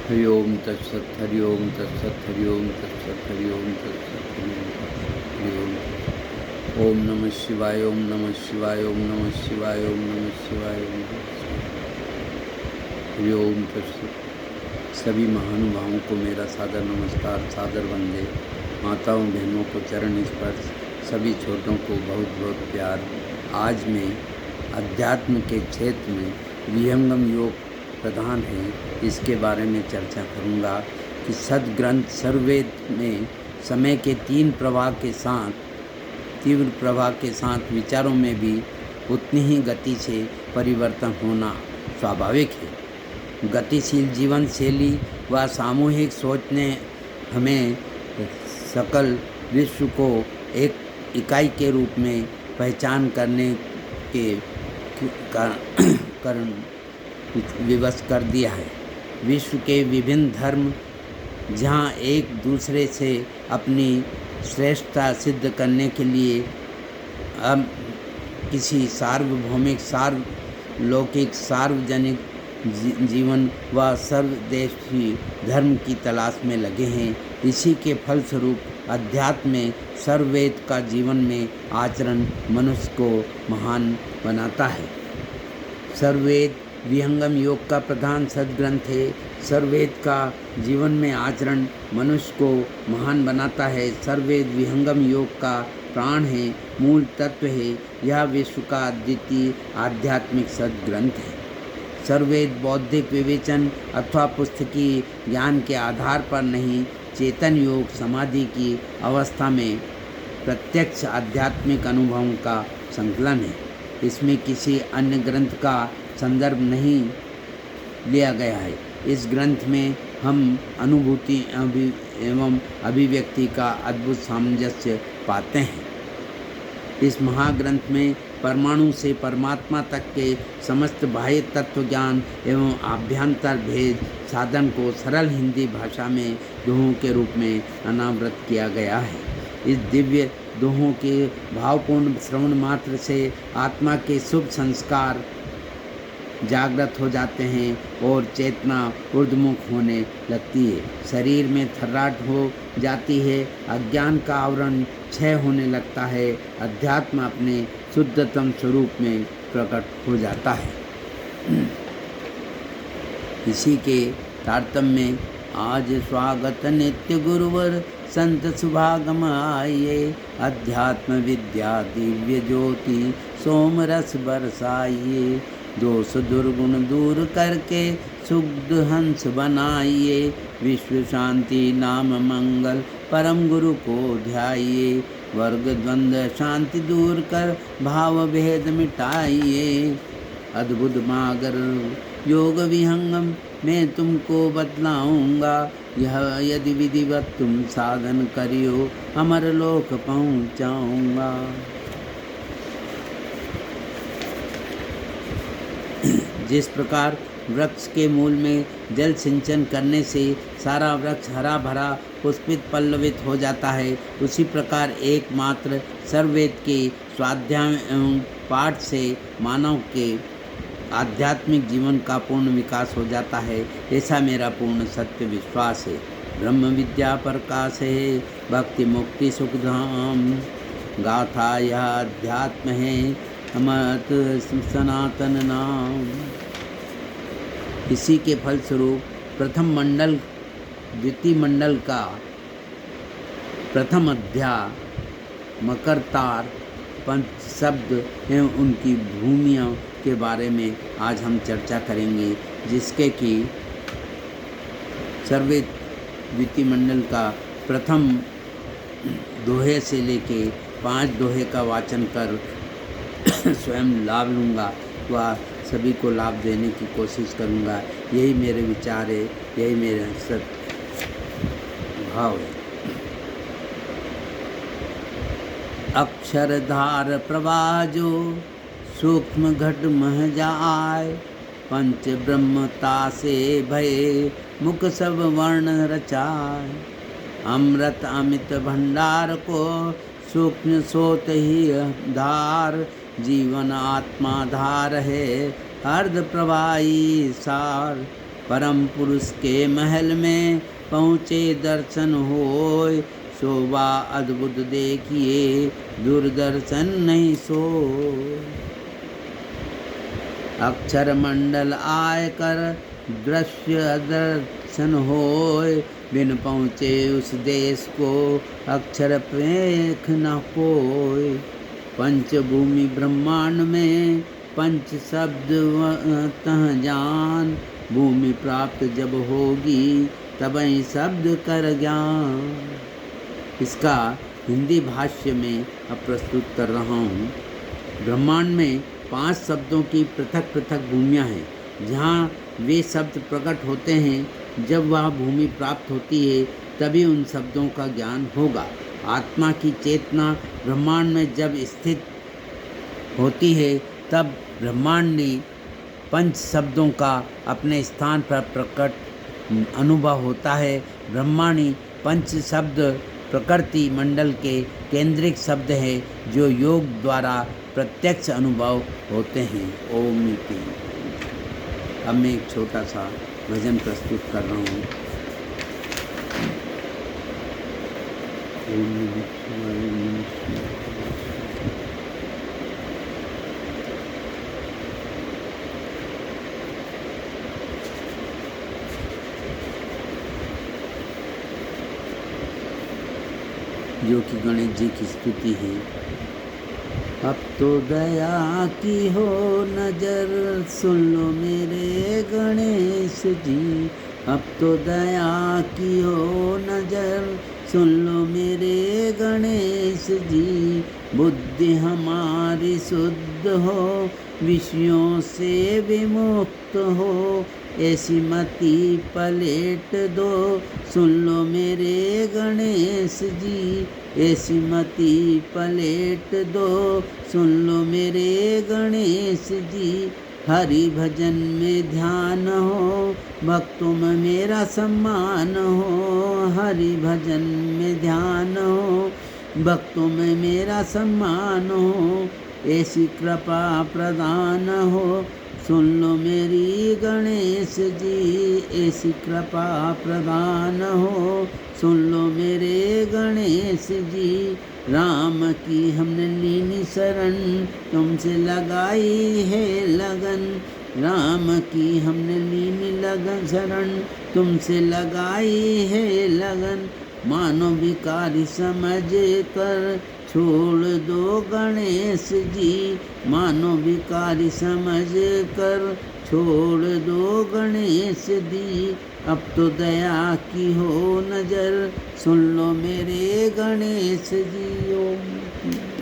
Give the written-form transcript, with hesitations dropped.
हरि ओम तत्सत हरि ओम तत्सत हरि ओम तत्सत हरि ओम तत्सत हरि ओम। ओम नमः शिवाय ओम नमः शिवाय ओम नमः शिवाय ओम नमः शिवाय ओम नमः शिवाय। हरि ओम तत्सत। सभी महानुभावों को मेरा सादर नमस्कार, सादर वंदे। माताओं बहनों को चरण स्पर्श, सभी छोटों को बहुत बहुत प्यार। आज मैं अध्यात्म के क्षेत्र में विहंगम योग प्रधान है, इसके बारे में चर्चा करूंगा कि सद्ग्रंथ सर्ववेद में समय के तीव्र प्रवाह के साथ विचारों में भी उतनी ही गति से परिवर्तन होना स्वाभाविक है। गतिशील जीवन शैली व सामूहिक सोच ने हमें सकल विश्व को एक इकाई के रूप में पहचान करने के कारण विवश कर दिया है। विश्व के विभिन्न धर्म जहाँ एक दूसरे से अपनी श्रेष्ठता सिद्ध करने के लिए अब किसी सार्वभौमिक सार्वलौकिक सार्वजनिक जीवन व सर्वदेशी धर्म की तलाश में लगे हैं। इसी के फलस्वरूप अध्यात्म में सर्ववेद का जीवन में आचरण मनुष्य को महान बनाता है। सर्ववेद विहंगम योग का प्रधान सद्ग्रंथ है। सर्ववेद का जीवन में आचरण मनुष्य को महान बनाता है। सर्ववेद विहंगम योग का प्राण है, मूल तत्व है। यह विश्व का अद्वितीय आध्यात्मिक सद्ग्रंथ है। सर्ववेद बौद्धिक विवेचन अथवा पुस्तकी ज्ञान के आधार पर नहीं, चेतन योग समाधि की अवस्था में प्रत्यक्ष आध्यात्मिक अनुभवों का संकलन है। इसमें किसी अन्य ग्रंथ का संदर्भ नहीं लिया गया है। इस ग्रंथ में हम अनुभूति एवं अभिव्यक्ति का अद्भुत सामंजस्य पाते हैं। इस महाग्रंथ में परमाणु से परमात्मा तक के समस्त बाह्य तत्व ज्ञान एवं आभ्यंतर भेद साधन को सरल हिंदी भाषा में दोहों के रूप में अनावृत किया गया है। इस दिव्य दोहों के भावपूर्ण श्रवण मात्र से आत्मा के शुभ संस्कार जागृत हो जाते हैं और चेतना ऊर्ध्वमुख होने लगती है। शरीर में थर्राहट हो जाती है, अज्ञान का आवरण क्षय होने लगता है, अध्यात्म अपने शुद्धतम स्वरूप में प्रकट हो जाता है। इसी के तारतम्य में आज स्वागत नित्य गुरुवर संत सुभागम आइए, अध्यात्म विद्या दिव्य ज्योति सोम रस बरसाइए, दोष दुर्गुण दूर करके शुद्ध हंस बनाइए, विश्व शांति नाम मंगल परम गुरु को ध्याइए, वर्ग द्वंद्व शांति दूर कर भाव भेद मिटाइए, अद्भुत मागर योग विहंगम मैं तुमको बतलाऊंगा, यह यदि विधिवत तुम साधन करियो अमर लोक पहुँचाऊंगा। जिस प्रकार वृक्ष के मूल में जल सिंचन करने से सारा वृक्ष हरा भरा पुष्पित पल्लवित हो जाता है, उसी प्रकार एकमात्र सर्ववेद के स्वाध्याय एवं पाठ से मानव के आध्यात्मिक जीवन का पूर्ण विकास हो जाता है। ऐसा मेरा पूर्ण सत्य विश्वास है। ब्रह्म विद्या प्रकाश है, भक्ति मुक्ति सुखधाम, गाथा यह अध्यात्म है, अमृत सनातन नाम। इसी के फलस्वरूप प्रथम मंडल द्वितीय मंडल का प्रथम अध्याय मकरतार पंच शब्द एवं उनकी भूमियों के बारे में आज हम चर्चा करेंगे, जिसके कि सर्ववेद द्वितीय मंडल का प्रथम दोहे से लेके 5 दोहे का वाचन कर स्वयं लाभ लूँगा व सभी को लाभ देने की कोशिश करूँगा। यही मेरे विचार है, यही मेरा सत्य भाव है। अक्षरधार प्रवाह जो सूक्ष्म घट मह जाय, पंच ब्रह्मता से भय मुख सब वर्ण रचाय, अमृत अमित भंडार को सूक्ष्म सोत ही धार, जीवन आत्मा धार है अर्ध प्रवाही सार, परम पुरुष के महल में पहुँचे दर्शन होय, शोभा अद्भुत देखिए दूरदर्शन नहीं सोय। अक्षर मंडल आय कर दृश्य दर्शन होय, बिन पहुँचे उस देश को अक्षर पेख न कोय। पंचभूमि ब्रह्मांड में पंच शब्द तह जान, भूमि प्राप्त जब होगी तबई शब्द कर ज्ञान। इसका हिंदी भाष्य में अब प्रस्तुत कर रहा हूँ। ब्रह्मांड में 5 शब्दों की पृथक पृथक भूमियाँ हैं। जहाँ वे शब्द प्रकट होते हैं, जब वह भूमि प्राप्त होती है तभी उन शब्दों का ज्ञान होगा। आत्मा की चेतना ब्रह्मांड में जब स्थित होती है तब ब्रह्मांडी पंच शब्दों का अपने स्थान पर प्रकट अनुभव होता है। ब्रह्मांडी पंच शब्द प्रकृति मंडल के केंद्रिक शब्द है जो योग द्वारा प्रत्यक्ष अनुभव होते हैं। ओम इति। अब मैं एक छोटा सा भजन प्रस्तुत कर रहा हूँ। ओम नमः शिवाय, नमः शिवाय। जो कि गणेश जी की स्तुति है। अब तो दया की हो नजर, सुन लो मेरे गणेश जी। अब तो दया की हो नजर, सुन लो मेरे गणेश जी। बुद्धि हमारी शुद्ध हो, विषयों से विमुक्त हो, ऐसी मति पलेट दो, सुन लो मेरे गणेश जी। ऐसी मति पलेट दो, सुन लो मेरे गणेश जी। हरि भजन में ध्यान हो, भक्तों में मेरा सम्मान हो। हरि भजन में ध्यान हो, भक्तों में मेरा सम्मान हो। ऐसी कृपा प्रदान हो, सुन लो मेरी गणेश जी। ऐसी कृपा प्रदान हो, सुन लो मेरे गणेश जी। राम की हमने लीनी शरण, तुमसे लगाई है लगन। राम की हमने लीनी लगन शरण, तुमसे लगाई है लगन। मानो भिखारी समझ कर छोड़ दो गणेश जी। मानो भिखारी समझ कर छोड़ दो गणेश जी। अब तो दया की हो नजर, सुन लो मेरे गणेश जी। ओम।